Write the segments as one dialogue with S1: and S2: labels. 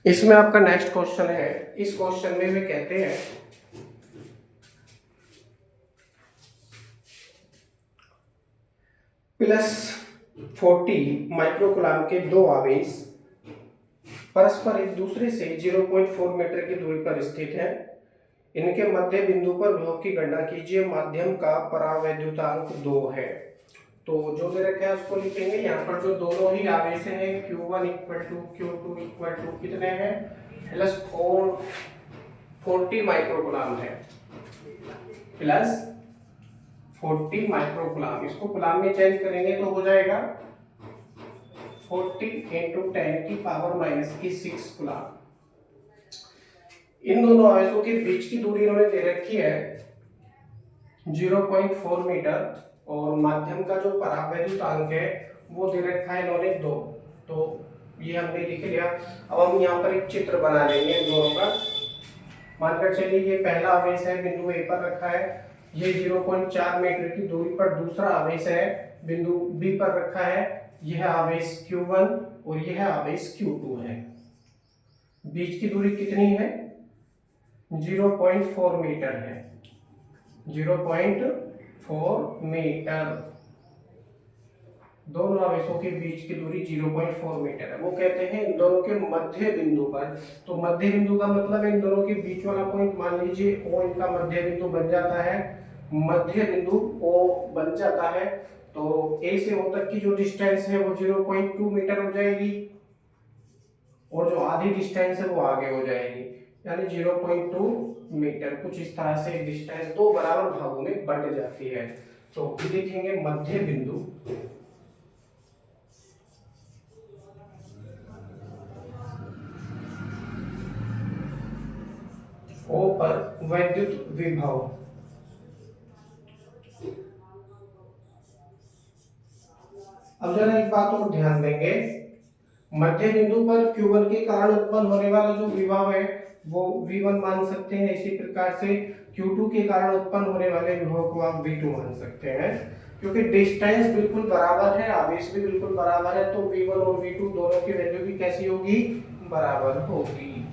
S1: इसमें आपका next question है। इस क्वेश्चन में वे कहते हैं +40 माइक्रोकुलाम के दो आवेश परस्पर एक दूसरे से 0.4 मीटर की दूरी पर स्थित है। इनके मध्य बिंदु पर विभव की गणना कीजिए। माध्यम का परावैद्युतांक 2 है। तो जो दे रखा है उसको लिखेंगे। यहाँ पर जो दोनों ही आवेश हैं Q1 equal to Q2 equal to कितने हैं, +40 माइक्रोकुलाम है, +40 माइक्रोकुलाम। इसको कुलाम में चेंज करेंगे तो हो जाएगा 40 इंटू 10⁻⁻6 कुलाम। इन दोनों आवेशों के बीच की दूरी इन्होंने दे रखी है 0.4 मीटर और माध्यम का जो परावैद्युतांक है वो दे रखा है इन्होंने 2। तो ये हमने लिख लिया। अब हम यहाँ पर एक चित्र बना लेंगे इन दोनों का। मानकर चलिए ये पहला आवेश है, बिंदु ए पर रखा है। ये 0.4 मीटर की दूरी पर दूसरा आवेश है, बिंदु बी पर रखा है। यह आवेश Q1 और यह आवेश Q2 है। बीच की दूरी कितनी है, 0.4 मीटर है, 0.4 मीटर। दोनों आवेशों के बीच की दूरी 0.4 मीटर है। वो कहते हैं इन दोनों के मध्य बिंदु पर। तो मध्य बिंदु का मतलब है इन दोनों के बीच वाला पॉइंट, मान लीजिए O इनका मध्य बिंदु बन जाता है। मध्य बिंदु O बन जाता है तो A से O तक की जो डिस्टेंस है वो 0.2 मीटर हो जाएगी और जो आधी डिस्टेंस है वो आगे हो जाएगी, यानी 0.2 मीटर। कुछ इस तरह से डिस्टेंस दो बराबर भागों में बंट जाती है। तो लिखेंगे मध्य बिंदु O पर वैद्युत विभव अब जरा एक बात और ध्यान देंगे, मध्य बिंदु पर Q1 के कारण उत्पन्न होने वाला जो विभव है वो V1 मान सकते हैं। इसी प्रकार से Q2 के कारण उत्पन्न होने वाले विभव को आप V2 मान सकते हैं। क्योंकि डिस्टेंस बिल्कुल बराबर है, आवेश भी बिल्कुल बराबर है, तो V1 और V2 दोनों की वैल्यू भी कैसी होगी, बराबर होगी।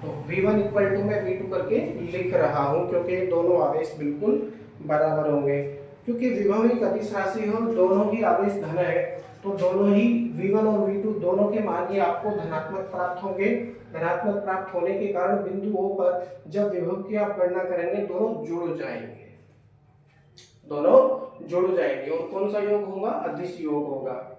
S1: तो V1 इक्वल टू मैं V2 करके लिख रहा हूं क्योंकि दोनों आवेश बिल्कुल बराबर होंगे। क्योंकि विभव एक अदिश राशि है और दोनों ही आवेश धन है, तो दोनों ही V1 और V2 दोनों के मान ये आपको धनात्मक प्राप्त होंगे। धनात्मक प्राप्त होने के कारण बिंदु O पर जब विभव की आप गणना करेंगे दोनों जुड़ जाएंगे, दोनों जुड़ जाएंगे। और कौन सा योग होगा, अदिश योग होगा।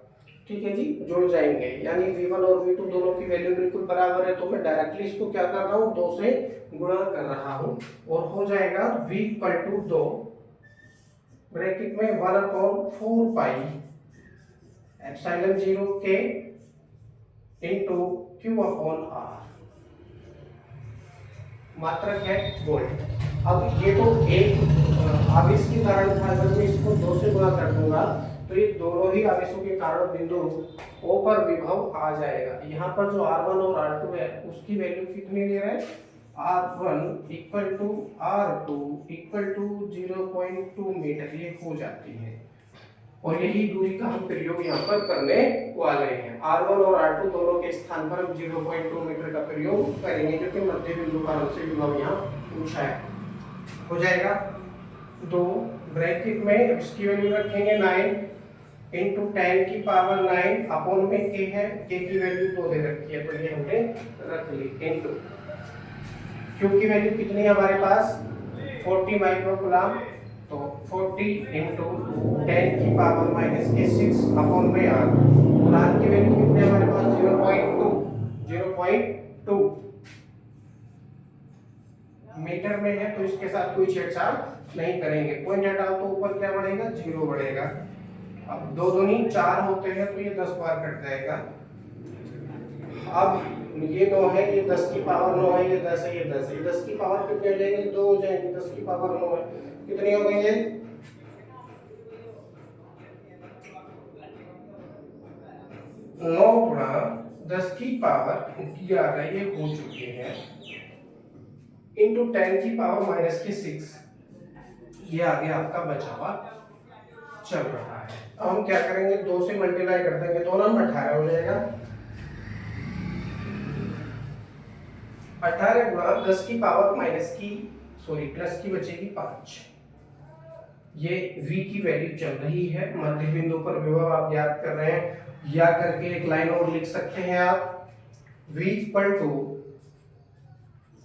S1: ठीक है जी, जुड़ जाएंगे, यानी V1 और V2 दोनों की वैल्यू बिल्कुल बराबर है। तो मैं डायरेक्टली इसको क्या कर रहा हूँ, 2 से गुणा कर रहा हूँ और हो जाएगा V इक्वल टू 2 ब्रैकेट में 1/4 पाई एप्सिलॉन 0 के इंटू Q/R, मात्रक है वोल्ट। अब ये तो एक आवेश के कारण था, अगर मैं इसको 2 से गुणा कर दूंगा तो ये दोनों ही आवेशों के कारण बिंदु O पर विभव आ जाएगा। यहाँ पर जो R1 और R2 है उसकी वैल्यू कितनी ले रहे हैं, R1 equal to R2 equal to 0.2 metre ये हो जाती है। और यही दूरी का हम प्रयोग यहाँ पर करने वाले हैं। R1 और R2 दोनों के स्थान पर हम 0.2 मीटर का प्रयोग करेंगे क्योंकि मध्य बिंदु का हमसे विभव यहाँ पूछा है। हो जाएगा 2 ब्रैकेट में इसकी वैल्यू रखेंगे 9 इंटू 10⁻9 अपॉन में k है, k की वैल्यू 2 दे रखी है तो ये हमने रख ली। इंटू q की वैल्यू कितनी है हमारे पास, 40 माइक्रोकुलाम। तो 40 इंटू 10⁻⁻6 अपॉन में r, और r की वैल्यू कितनी है हमारे पास, 0.2 मीटर में है। तो इसके साथ कोई छेड़छाड़ नहीं करेंगे। पॉइंट हटाओ तो ऊपर क्या बढ़ेगा, 0 बढ़ेगा। अब 2 दूनी 4 होते हैं तो ये 10 बार कट जाएगा। अब ये 9 है, ये 10 की पावर 9 है, ये 10 है, ये 10 है। 10 की पावर कितने हो जाएंगे, 2 हो जाएंगे। 10 की पावर 9 है, कितनी हो गई है, 9 गुणा 10 की पावर 11 ये हो चुके हैं इंटू 10⁻⁻6 ये आगे आपका बचा हुआ चल रहा है। अब हम क्या करेंगे, 2 से मल्टीप्लाई कर देंगे तो ना 18 हो जाएगा। 18 गुणा 10 की पावर माइनस की प्लस की बचेगी 5। ये v की वैल्यू चल रही है। मध्य बिंदु पर विभव आप ज्ञात कर रहे हैं, या करके एक लाइन और लिख सकते हैं आप, v इक्वल टू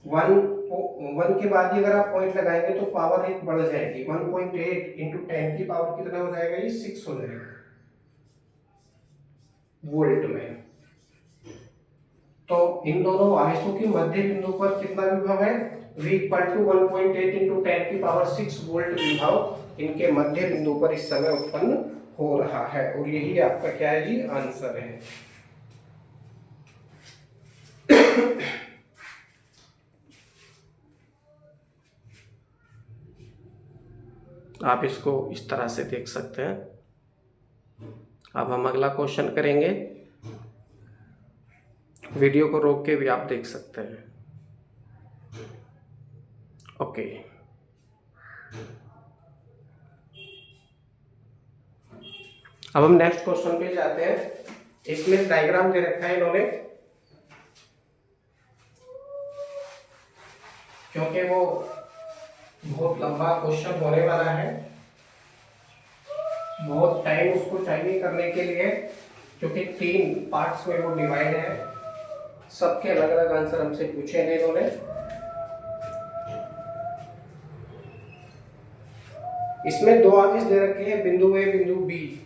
S1: 1 के बाद ही अगर आप पॉइंट लगाएंगे तो पावर 1 बढ़ जाएगी। 1.8 इंटू 10 की पावर कितना हो जाएगा, ये 6 हो जाएगा वोल्ट में। तो इन दोनों आवेशों की मध्य बिंदु पर कितना विभव है, v इक्वल टू 1.8 इंटू 10 की पावर 6 वोल्ट विभव इनके मध्य बिंदु पर इस समय उत्पन्न हो रहा है। और यही आपका क्या है जी, आंसर है। आप इसको इस तरह से देख सकते हैं। अब हम अगला क्वेश्चन करेंगे, वीडियो को रोक के भी आप देख सकते हैं। ओके, अब हम नेक्स्ट क्वेश्चन पे जाते हैं। इसमें डायग्राम दे रखा है इन्होंने, क्योंकि वो बहुत लंबा क्वेश्चन होने वाला है, बहुत टाइम उसको चाहिए करने के लिए, क्योंकि 3 पार्ट्स में वो डिवाइड है। सबके अलग अलग आंसर हमसे पूछे हैं इन्होंने। इसमें 2 आवेश दे रखे हैं, बिंदु ए बिंदु बी।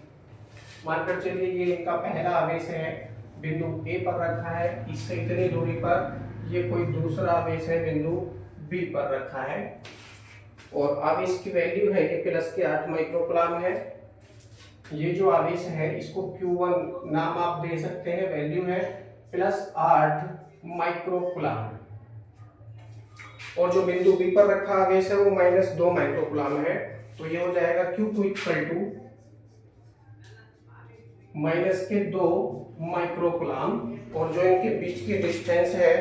S1: मानकर चलिए ये इनका पहला आवेश है, बिंदु ए पर रखा है, इससे इतनी दूरी पर ये कोई दूसरा आवेश है, बिंदु बी पर रखा है, और आवेश की वैल्यू है ये प्लस के 8 माइक्रोकुलाम है। ये जो आवेश है इसको Q1 नाम आप दे सकते हैं, वैल्यू है प्लस 8 माइक्रोकुलाम। और जो बिंदु बी पर रखा आवेश है वो माइनस 2 माइक्रोकुलाम है। तो ये हो जाएगा Q2 इक्वल टू माइनस के 2 माइक्रोकुलाम। और जो इनके बीच की डिस्टेंस है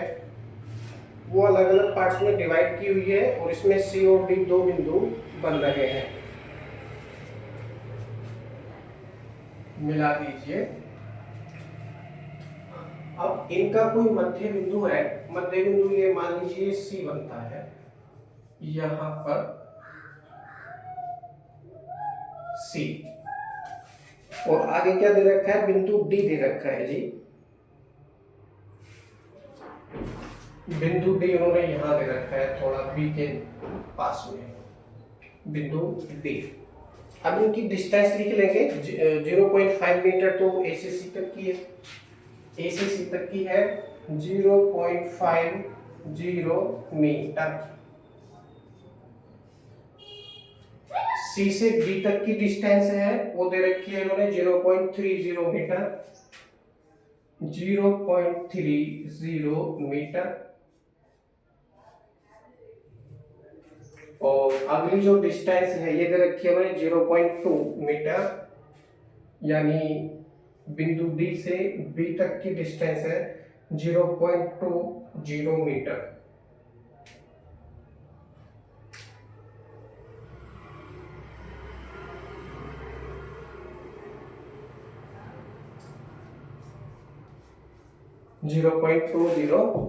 S1: वो अलग अलग पार्ट्स में डिवाइड की हुई है, और इसमें C और D 2 बिंदु बन रहे हैं। मिला दीजिए। अब इनका कोई मध्य बिंदु है, मध्य बिंदु ये मान लीजिए C बनता है यहां पर C, और आगे क्या दे रखा है, बिंदु D दे रखा है जी। बिंदु D उन्होंने यहां दे रखा है, थोड़ा B के पास में बिंदु D। अब इनकी डिस्टेंस लिख लेंगे, 0.5 मीटर तो A से C तक की है, A से C तक की है 0.50 मीटर। C से D तक की डिस्टेंस है वो दे रखी है इन्होंने 0.30 मीटर, 0.30 मीटर। और अगली जो डिस्टेंस है ये दे रखी है उन्होंने 0.2 मीटर, यानी बिंदु D से B तक की डिस्टेंस है 0.20 मीटर।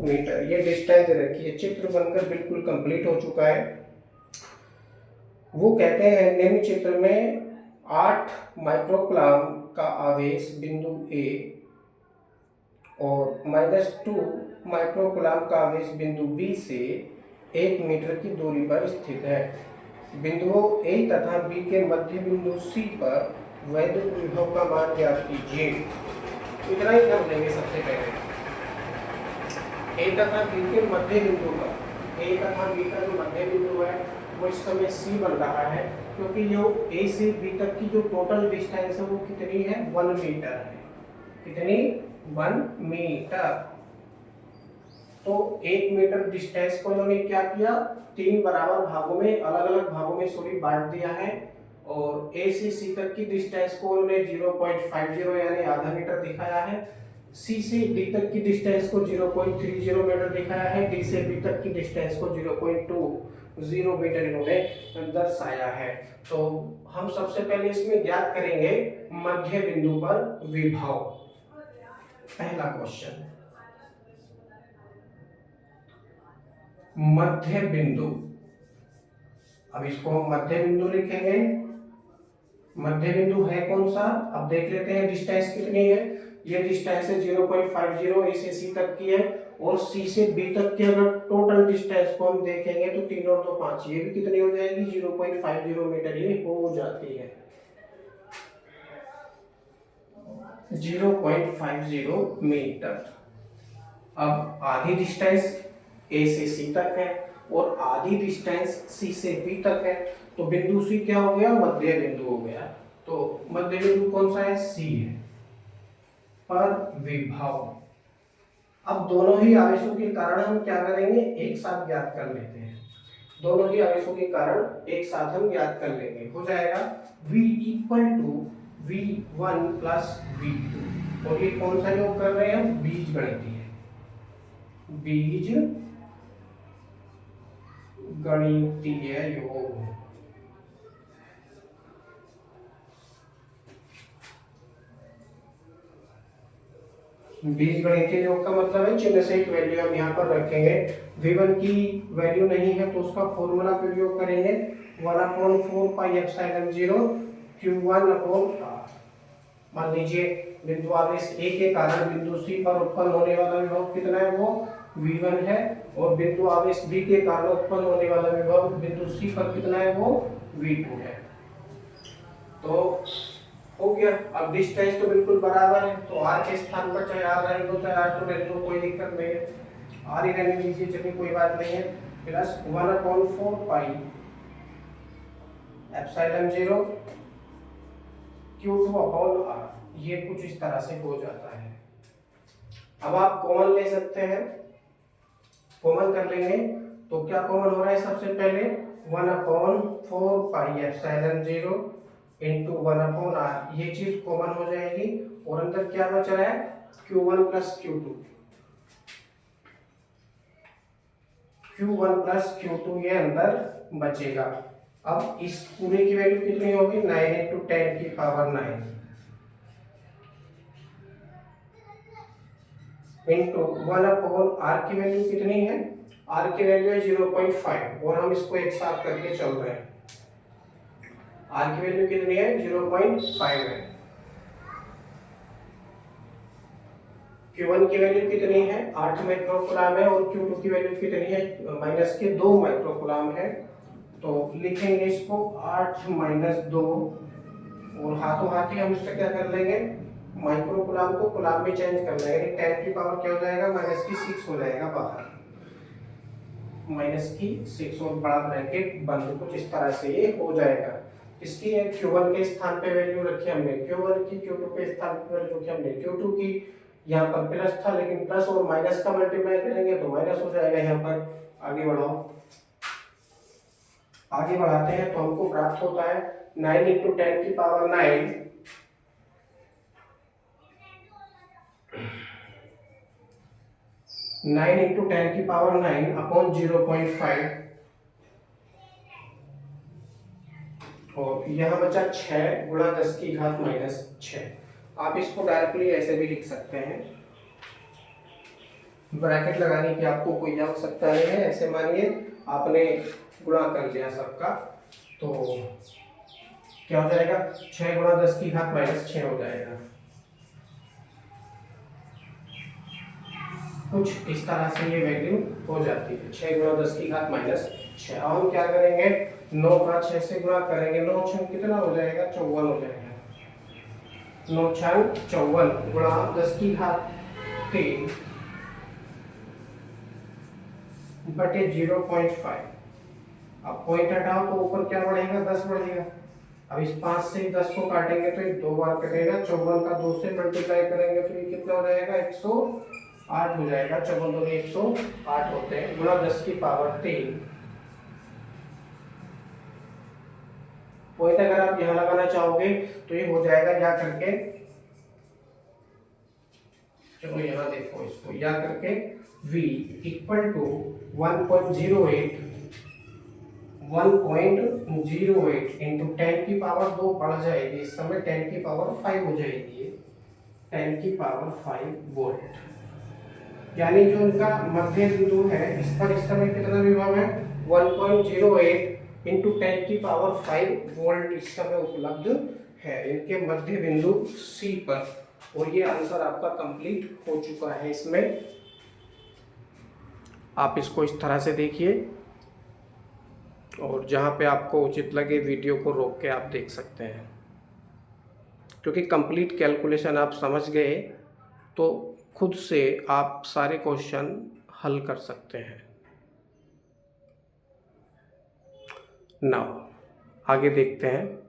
S1: मीटर ये डिस्टेंस रखी है। चित्र बनकर बिल्कुल कंप्लीट हो चुका है। वो कहते हैं निम्न चित्र में 8 माइक्रोकुलाम का आवेश बिंदु ए और -2 माइक्रोकुलाम का आवेश बिंदु बी से 1 मीटर की दूरी पर स्थित है। बिंदुओं ए तथा बी के मध्य बिंदु सी पर वैद्युत विभव का मान ज्ञात कीजिए। इतना ही कर लेंगे सबसे पहले। ए तथा बी के मध्य बिंदु पर, ए तथा बी का जो मध्य बिंदु है वो इस समय सी बन रहा है, क्योंकि जो ए से बी तक की जो टोटल डिस्टेंस है वो कितनी है, 1 मीटर है। कितनी, 1 मीटर। तो 1 मीटर डिस्टेंस को इन्होंने क्या किया, 3 बराबर भागों में, अलग अलग भागों में बांट दिया है। और ए से सी तक की डिस्टेंस को उन्होंने 0.50 यानी आधा मीटर दिखाया है। सी से डी तक की डिस्टेंस को 0.30 मीटर दिखाया है। डी से बी तक की डिस्टेंस को 0.20 मीटर इन्होंने दर्शाया है। तो हम सबसे पहले इसमें ज्ञात करेंगे मध्य बिंदु पर विभव। पहला क्वेश्चन, मध्य बिंदु, अब इसको हम मध्य बिंदु लिखेंगे। मध्य बिंदु है कौन सा, अब देख लेते हैं डिस्टेंस कितनी है। ये डिस्टेंस है 0.50, ए से सी तक की है, और सी से बी तक की अगर टोटल डिस्टेंस को हम देखेंगे तो 3 और 2 5, ये भी कितनी हो जाएगी 0.50 मीटर ये हो जाती है, 0.50 मीटर। अब आधी डिस्टेंस ए से सी तक है और आधी डिस्टेंस सी से बी तक है, तो बिंदु सी क्या हो गया, मध्य बिंदु हो गया। तो मध्य बिंदु कौन सा है, सी है। पर विभव, अब दोनों ही आवेशों के कारण हम क्या करेंगे, एक साथ ज्ञात कर लेते हैं। दोनों ही आवेशों के कारण एक साथ हम ज्ञात कर लेंगे। हो जाएगा V equal to V1 plus V2, और ये कौन सा योग कर रहे हैं, बीज गणितीय है, बीज गणितीय योग। बीज गणितीय योग का मतलब है चिन्ह से एक वैल्यू हम यहाँ पर रखेंगे। V1 की वैल्यू नहीं है तो उसका फॉर्मूला प्रयोग करेंगे, 1/4 पाई एप्सिलॉन 0 Q1/R। मान लीजिए बिंदु आवेश A के कारण बिंदु C पर उत्पन्न होने वाला विभव कितना है, वो V1 है, और बिंदु आवेश B के कारण उत्पन्न होने वाला विभव बिंदु C पर कितना है, वो V2 है। तो हो गया। अब डिस्टेंस तो बिल्कुल बराबर है, तो R के स्थान पर चाहे R रहने दो चाहे R2 रहने दो, कोई दिक्कत नहीं है, R ही रहने दीजिए, चलिए कोई बात नहीं है। प्लस 1/4 पाई एप्सिलॉन 0 Q2/R, ये कुछ इस तरह से हो जाता है। अब आप कॉमन ले सकते हैं, कॉमन कर लेंगे तो क्या कॉमन हो रहा है, सबसे पहले 1/4 पाई एप्सिलॉन 0 इंटू 1/R, ये चीज कॉमन हो जाएगी, और अंदर क्या बच रहा है, Q1 plus Q2, Q1 plus Q2 ये अंदर बचेगा। अब इस पूरे की वैल्यू कितनी होगी, 9 इंटू 10 की पावर 9 इंटू 1/R की वैल्यू कितनी है, R की वैल्यू है 0.5, और हम इसको एक साथ करके चल रहे हैं। R की वैल्यू कितनी है, 0.5 है। Q1 की वैल्यू कितनी है, 8 माइक्रोकुलाम है, और Q2 की वैल्यू कितनी है, माइनस के 2 माइक्रोकुलाम है। तो लिखेंगे इसको 8 माइनस 2, और हाथों हाथ ही हम इसका क्या कर लेंगे, माइक्रोकुलाम को कुलाम में चेंज कर लेंगे, यानी 10 की पावर क्या हो जाएगा, माइनस की 6 हो जाएगा बाहर, माइनस की 6, और बड़ा ब्रैकेट बंद, कुछ इस तरह से ये हो जाएगा। इसकी Q1 के स्थान पे वैल्यू रखी हमने Q1 की, Q2 के स्थान पे वैल्यू रखी हमने Q2 की। यहाँ पर प्लस था, लेकिन प्लस और माइनस का मल्टीप्लाई करेंगे तो माइनस हो जाएगा। यहाँ पर आगे बढ़ाओ, आगे बढ़ाते हैं तो हमको प्राप्त होता है 9 इंटू 10 की पावर 9 9 इंटू 10 की पावर 9 अपॉन 0.5, और यहाँ बचा 6 गुणा 10 की घात माइनस 6। आप इसको डायरेक्टली ऐसे भी लिख सकते हैं, ब्रैकेट लगाने की आपको कोई आवश्यकता नहीं है। ऐसे मानिए आपने गुणा कर लिया सबका, तो क्या हो जाएगा, 6 गुणा 10 की घात माइनस 6 हो जाएगा। कुछ इस तरह से ये वैल्यू हो जाती है, 6 गुणा 10 की घात माइनस 6। अब हम क्या करेंगे, 9 का 6 से गुणा करेंगे, 9 छंग कितना हो जाएगा, 54 हो जाएगा। 9 छंग 54 गुणा 10 की घात 3 बटे 0.5। अब पॉइंट हटाओ तो ऊपर क्या बढ़ेगा, 10 बढ़ेगा। अब इस 5 से 10 को काटेंगे तो ये 2 बार कटेगा, 54 का 2 से मल्टीप्लाई करेंगे तो ये कितना हो जाएगा, 108 हो जाएगा। 54 दूनी 108 होते हैं, गुणा 10 की पावर 3। पॉइंट अगर आप यहाँ लगाना चाहोगे तो ये हो जाएगा, या करके चलो यहाँ देखो, इसको या करके V इक्वल टू 1.08 इंटू 10 की पावर 2 बढ़ जाएगी, इस समय 10 की पावर 5 हो जाएगी, 10 की पावर 5 वोल्ट। यानी जो उनका मध्य बिंदु है इस पर इस समय कितना विभव है 1.08 इंटू 10⁵ वोल्ट इस समय उपलब्ध है इनके मध्य बिंदु सी पर। और ये आंसर आपका कंप्लीट हो चुका है। इसमें आप इसको इस तरह से देखिए और जहाँ पे आपको उचित लगे वीडियो को रोक के आप देख सकते हैं, क्योंकि कंप्लीट कैलकुलेशन आप समझ गए तो खुद से आप सारे क्वेश्चन हल कर सकते हैं। नाउ आगे देखते हैं।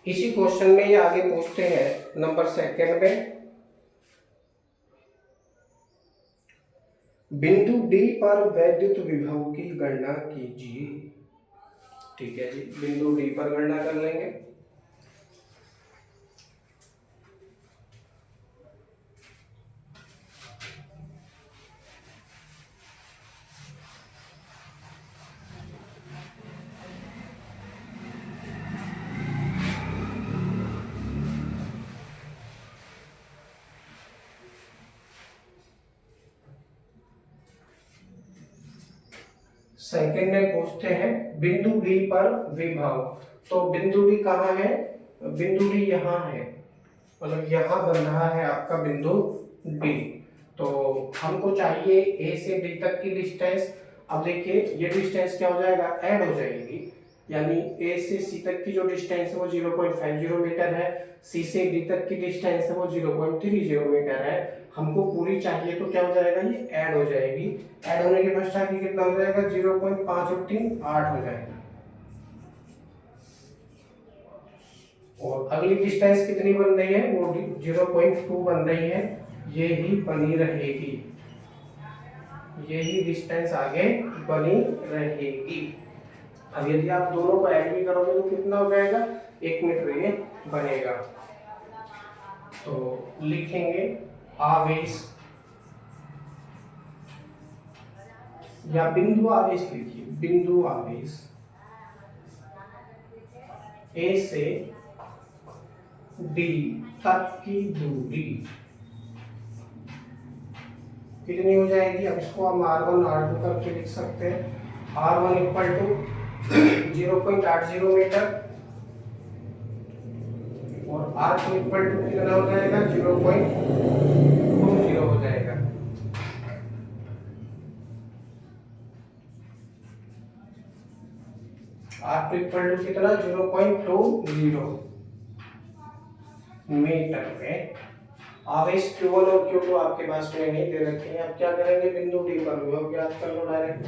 S1: इसी क्वेश्चन में ये आगे पूछते हैं नंबर 2 में, बिंदु डी पर वैद्युत विभव की गणना कीजिए। ठीक है जी, बिंदु डी पर गणना कर लेंगे। सेकंड में पूछते हैं बिंदु डी पर विभव। तो बिंदु डी कहाँ है? बिंदु डी यहाँ है, मतलब यहाँ बन रहा है आपका बिंदु डी। तो हमको चाहिए ए से डी तक की डिस्टेंस। अब देखिए ये डिस्टेंस क्या हो जाएगा, ऐड हो जाएगी, यानी ए से सी तक की जो डिस्टेंस है वो 0.50 मीटर है, सी से डी तक की डिस्टेंस है वो 0.30 मीटर है। हमको पूरी चाहिए तो क्या हो जाएगा, ये ऐड हो जाएगी। ऐड होने के पश्चात ये कितना हो जाएगा, 0.5 और 3 8 हो जाएगा। और अगली डिस्टेंस कितनी बन रही है, वो 0.2 बन रही है, ये ही बनी रहेगी, यही डिस्टेंस आगे बनी रहेगी। अब यदि आप दोनों को ऐड भी करोगे तो कितना हो जाएगा, 1 मीटर ये बनेगा। तो लिखेंगे आवेश या बिंदु आवेश, लिखिए बिंदु आवेश ए से डी तक की दूरी कितनी हो जाएगी। अब इसको हम R1 R2 करके लिख सकते हैं। R1 इक्वल टू 0.80 मीटर और R2 इक्वल टू कितना हो जाएगा, 0.20 हो जाएगा। R2 इक्वल टू कितना, 0.20 मीटर में आवेश Q1 और Q2 आपके पास में नहीं दे रखे हैं। अब क्या करेंगे, बिंदु डी पर विभव ज्ञात कर लो डायरेक्ट।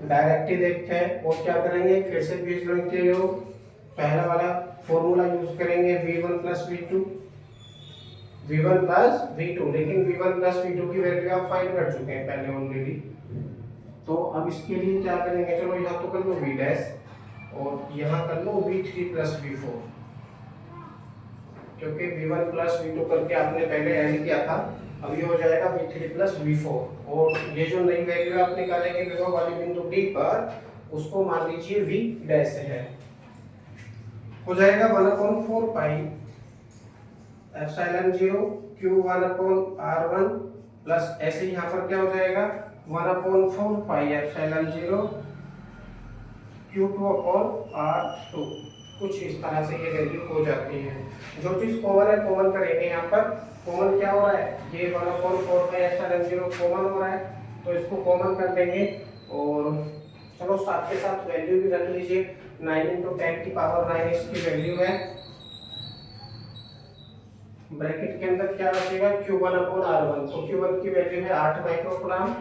S1: डायरेक्ट ही देखते हैं और क्या करेंगे, फिर से बीजगणित के जो पहला वाला फॉर्मूला यूज करेंगे, V1 plus V2, V1 plus V2। लेकिन V1 प्लस V2 की वैल्यू आप फाइंड कर चुके हैं पहले ऑलरेडी। तो अब इसके लिए क्या करेंगे, चलो यहाँ तो कर लो V डैश और यहाँ कर लो V3 प्लस V4, क्योंकि V1 प्लस V2 करके आपने पहले ऐड किया था। अब ये हो जाएगा V3 प्लस V4 और ये जो नई वैल्यू आप निकालेंगे विभव वाली बिंदु D पर, उसको मान लीजिए V डैश है, हो जाएगा 1/4 पाई एप्सिलॉन 0 Q1/R1 प्लस ऐसे यहाँ पर क्या हो जाएगा 1/4 पाई एप्सिलॉन 0 Q2/R2। कुछ इस तरह से ये वैल्यू हो जाती है। जो चीज कॉमन है कॉमन करेंगे। यहाँ पर कॉमन क्या हो रहा है, ये 1/4 पाई एप्सिलॉन 0 कॉमन हो रहा है, तो इसको कॉमन कर देंगे। और चलो साथ के साथ वैल्यू भी रख लीजिए, 9 × 10⁹ इसकी वैल्यू है। ब्रैकेट के अंदर क्या बचेगा, Q1/R1, तो Q1 की वैल्यू है 8 माइक्रोकूलम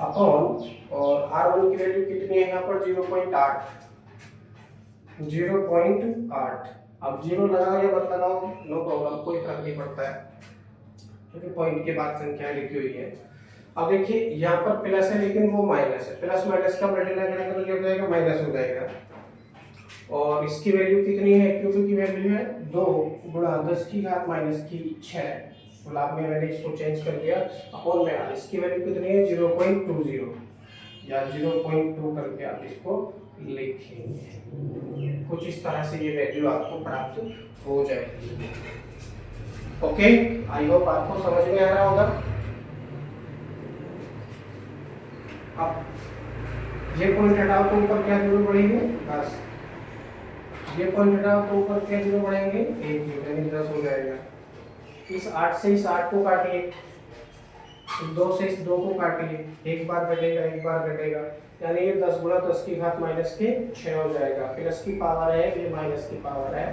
S1: अपॉन, और R1 की वैल्यू कितनी है यहाँ पर 0.8। अब 0 लगाओ या मत लगाओ नो प्रॉब्लम, कोई फर्क नहीं पड़ता है, क्योंकि पॉइंट के बाद संख्या लिखी हुई है। अब देखिए यहाँ पर प्लस है लेकिन वो माइनस है, प्लस माइनस का मल्टीप्लाई करेंगे तो क्या हो जाएगा, माइनस हो जाएगा। और इसकी वैल्यू कितनी है, Q2 की वैल्यू है 2 × 10⁻⁻⁶। गुलाब में मैंने इसको चेंज कर दिया अपॉन में आर, इसकी वैल्यू कितनी है 0.20 या 0.2 करके आप इसको लिखेंगे। कुछ इस तरह से ये वैल्यू आपको प्राप्त हो जाएगी। ओके, आई होप आपको समझ में आ रहा होगा। अब ये पॉइंट हटाओ तो ऊपर क्या जीरो बढ़ेंगे, बस ये पॉइंट हटाओ तो ऊपर क्या जीरो बढ़ेंगे, 1 जीरो, यानी 10 हो जाएगा। इस 8 से इस 8 को काटिए, इस 2 से इस 2 को काटिए, एक बार घटेगा एक बार घटेगा, यानी ये 10 गुणा 10 की घात माइनस के 6 हो जाएगा। प्लस की पावर है, ये माइनस की पावर है,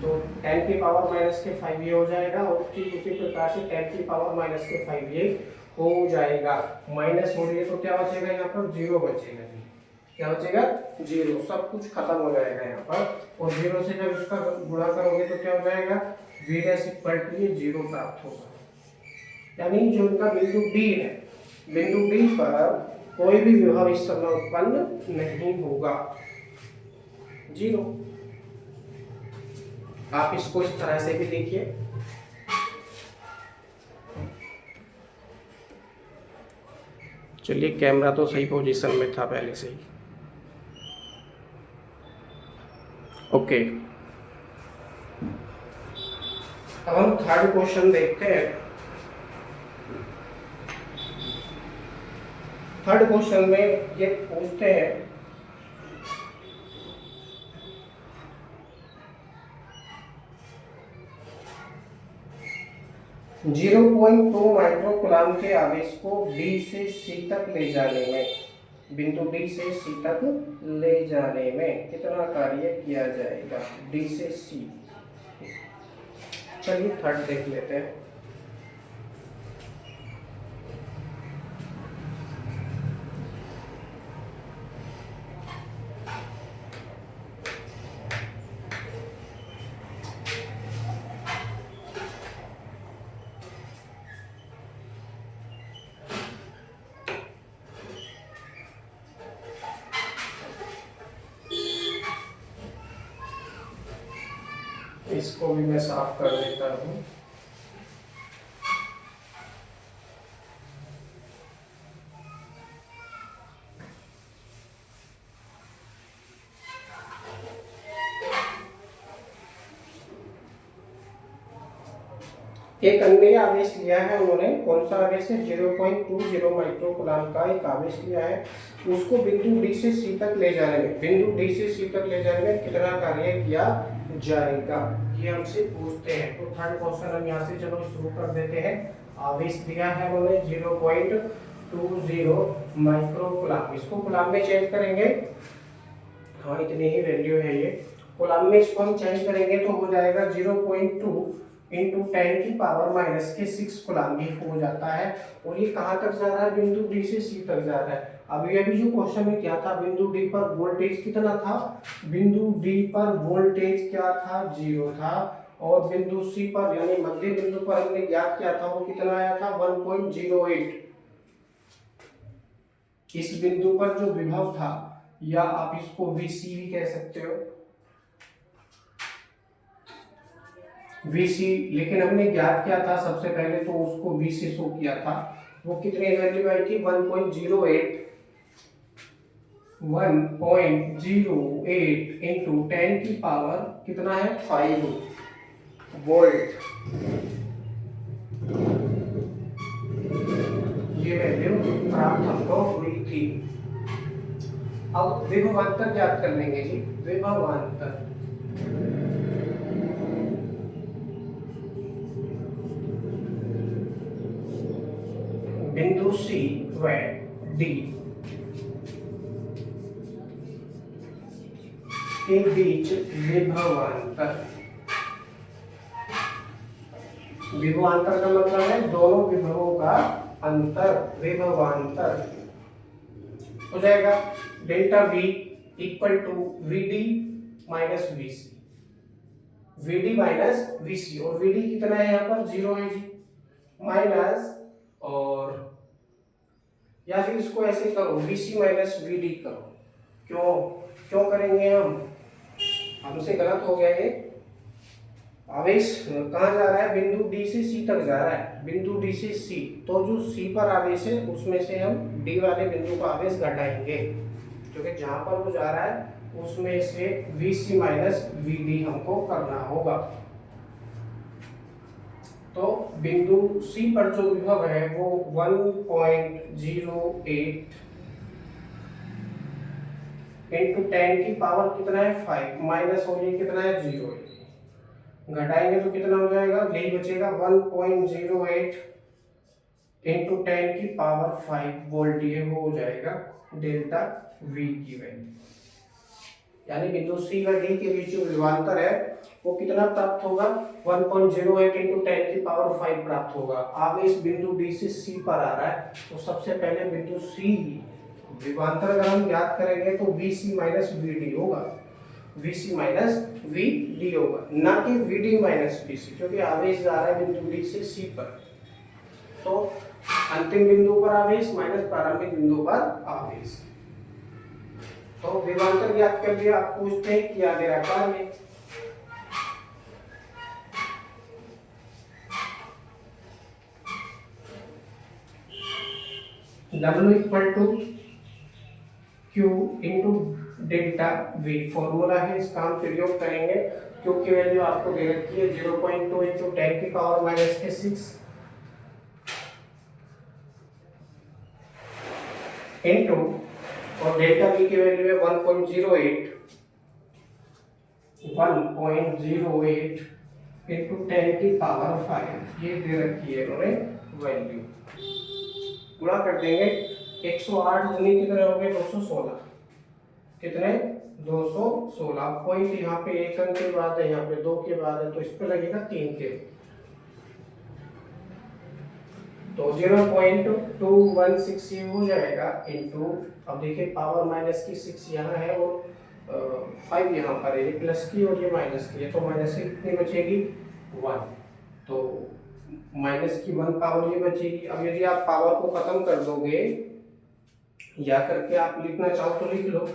S1: तो 10 की पावर माइनस के 5 ये हो जाएगा, और ठीक उसी प्रकार से 10 की पावर माइनस के 5 ये हो जाएगा। माइनस हो रही है तो क्या बचेगा यहाँ पर, 0 बचेगा। क्या बचेगा, 0, सब कुछ खत्म हो जाएगा यहाँ पर। और 0 से जब इसका गुणा करोगे तो क्या हो जाएगा, v डैश इक्वल टू 0 प्राप्त होगा। यानी जो इनका बिंदु D है, बिंदु D पर कोई भी विभव इस समय उत्पन्न नहीं होगा, 0। आप इसको इस तरह से भी देखिए, चलिए कैमरा तो सही पोजीशन में था पहले से ही। ओके, अब हम थर्ड क्वेश्चन देखते हैं। थर्ड क्वेश्चन में ये पूछते हैं 0.2 माइक्रोकूलम के आवेश को D से C तक ले जाने में, बिंदु D से C तक ले जाने में कितना कार्य किया जाएगा, D से C। चलिए थर्ड देख लेते हैं। इसको भी मैं साफ कर देता हूँ। एक अन्य आवेश लिया है उन्होंने, कौन सा आवेश है, 0.20 माइक्रोकूलम का एक आवेश लिया है, उसको बिंदु D से C तक ले जाने में, बिंदु D से C तक ले जाने में कितना कार्य किया जाएगा, ये हमसे पूछते हैं। तो थर्ड क्वेश्चन हम यहाँ से चलो शुरू कर देते हैं। आवेश दिया है उन्होंने 0.20 माइक्रोकूलम, इसको कूलम में चेंज करेंगे, हाँ इतनी ही वैल्यू है ये, कूलम में इसको हम चेंज करेंगे तो हो जाएगा 0.2 इंटू 10 की पावर माइनस के 6 कूलम ये हो जाता है। और ये कहाँ तक जा रहा है, बिंदु D से C तक जा रहा है। अब ये भी जो क्वेश्चन में क्या था, बिंदु D पर वोल्टेज कितना था, बिंदु D पर वोल्टेज क्या था, 0 था, और बिंदु C पर यानी मध्य बिंदु पर हमने ज्ञात किया था वो कितना आया था, 1.08। इस बिंदु पर जो विभव था, या आप इसको VC भी कह सकते हो, VC, लेकिन हमने ज्ञात किया था सबसे पहले तो उसको V से शो किया था, वो कितनी वैल्यू आई थी, 1.08 इंटू 10 की पावर कितना है, 5 वोल्ट, ये वैल्यू प्राप्त हमको हुई थी। अब विभवांतर ज्ञात कर लेंगे जी, विभवांतर, बिंदु C व D के बीच विभवांतर, विभवांतर का मतलब है दोनों विभवों का अंतर, विभवांतर हो जाएगा delta V equal to VD minus VC, VD minus VC, और VD कितना है यहाँ पर, 0 है जी, माइनस, और या फिर इसको ऐसे करो VC माइनस VD करो, क्यों क्यों करेंगे हम, हमसे गलत हो गया ये, आवेश कहाँ जा रहा है, बिंदु डी से सी तक जा रहा है, बिंदु डी से सी। तो जो सी पर आवेश है उसमें से हम डी वाले बिंदु का आवेश घटाएंगे, क्योंकि जहां पर वो जा रहा है उसमें से Vc माइनस Vd हमको करना होगा। तो बिंदु सी पर जो विभव है वो 1.08 इंटू 10 की पावर कितना है 5 माइनस और ये कितना है 0 है, घटाएंगे तो कितना हो जाएगा, यही बचेगा 1.08 इंटू 10 की पावर 5 वोल्ट, ये हो जाएगा डेल्टा V की वैल्यू। यानी बिंदु सी व डी के बीच जो विभवांतर है वो कितना प्राप्त होगा, 1.08 इंटू 10 की पावर 5 प्राप्त होगा। आवेश बिंदु डी से सी पर आ रहा है, तो सबसे पहले बिंदु सी विभवांतर अगर हम ज्ञात करेंगे तो Vc माइनस Vd होगा, Vc माइनस Vd होगा, ना कि Vd माइनस Vc, क्योंकि आवेश जा रहा है बिंदु डी से सी पर। तो अंतिम बिंदु पर आवेश माइनस प्रारंभिक बिंदु पर आवेश। तो विभवांतर ज्ञात कर लिया, आप पूछते हैं क्या दे रहा कार्य। W equal to Q into delta V formula है, इसका हम प्रयोग करेंगे। Q की वैल्यू आपको दे रखी है 0.2 इंटू 10 की पावर माइनस के 6 इंटू, और डेल्टा V की वैल्यू है 1.08 इंटू 10 की पावर 5, ये दे रखी है उन्होंने वैल्यू। गुणा कर देंगे, 108 गुनी कितने हो गए 216, कितने 216। पॉइंट यहाँ पे एक अंक के बाद है, यहाँ पे 2 के बाद है, तो इस पे लगेगा 3 के, तो 0.216 ये हो जाएगा इंटू, अब देखिए पावर माइनस की 6 यहाँ है और 5 यहाँ पर है, ये प्लस की और ये माइनस की है, तो माइनस की कितनी बचेगी 1, तो माइनस की 1 पावर ये बचेगी। अब यदि आप पावर को खत्म कर दोगे या करके आप लिखना चाहो तो लिख लो,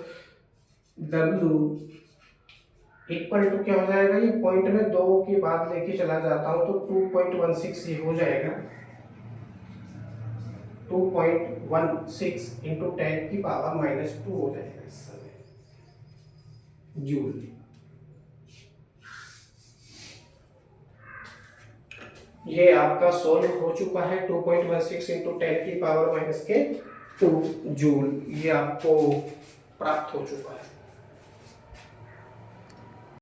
S1: W इक्वल टू क्या हो जाएगा, ये पॉइंट में 2 के बाद लेके चला जाता हूं तो 2.16 ये हो जाएगा, 2.16 इंटू 10 की पावर माइनस 2 हो जाएगा इस समय जूल। ये आपका सोल्व हो चुका है, 2.16 इंटू 10 की पावर माइनस के 2 जूल, ये आपको प्राप्त हो चुका है।